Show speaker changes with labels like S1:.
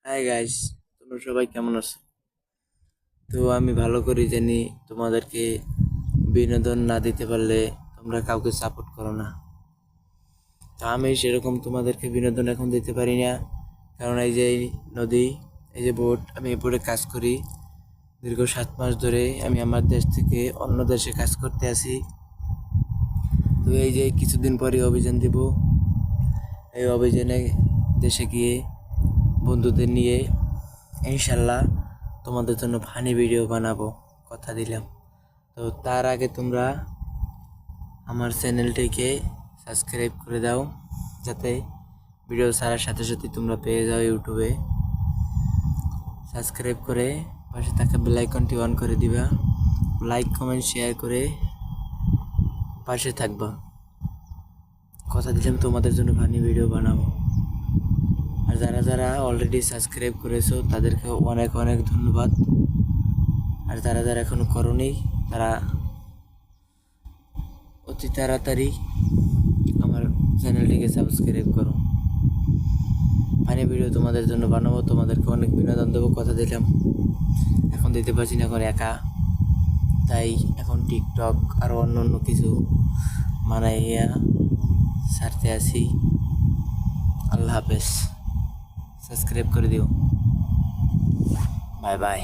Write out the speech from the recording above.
S1: Hi guys, তোমরা সবাই কেমন আছো? তো আমি ভালো করে জানি তোমাদেরকে বিনোদন না দিতে পারলে তোমরা কাউকে সাপোর্ট করো না। তো আমি সেরকম তোমাদেরকে বিনোদন এখন দিতে পারি না, কারণ এই যে নদী, এই যে বোট, আমি এই বোটে কাজ করি। দীর্ঘ 7 মাস ধরে আমি আমার দেশ থেকে অন্য দেশে কাজ করতে আসি। তো এই যে কিছুদিন পরে অভিযান দিব। এই অভিযানে দেশে গিয়ে বন্ধুদের নিয়ে ইনশাল্লাহ তোমাদের জন্য ফানি ভিডিও বানাবো, কথা দিলাম। তো তার আগে তোমরা আমার চ্যানেলটিকে সাবস্ক্রাইব করে দাও, যাতে ভিডিও ছাড়ার সাথে সাথে তোমরা পেয়ে যাও ইউটিউবে। সাবস্ক্রাইব করে পাশে থাকা বেল আইকনটি অন করে দিবা, লাইক কমেন্ট শেয়ার করে পাশে থাকবা। কথা দিলাম তোমাদের জন্য ফানি ভিডিও বানাবো। আর যারা যারা অলরেডি সাবস্ক্রাইব করেছো তাদেরকে অনেক অনেক ধন্যবাদ। আর যারা যারা এখনো করোনি তারা অতি তাড়াতাড়ি আমার চ্যানেলটিকে সাবস্ক্রাইব করো। ফানি ভিডিও তোমাদের জন্য বানাবো, তোমাদেরকে অনেক বিনোদন দেবো, কথা দিলাম। এখন দিতে পারছি না, এখন একা, তাই এখন টিকটক আর অন্য অন্য কিছু মানাইয়া ছাড়তে আসি। আল্লাহ হাফেজ, সাবস্ক্রাইব করে দিও, বাই বাই।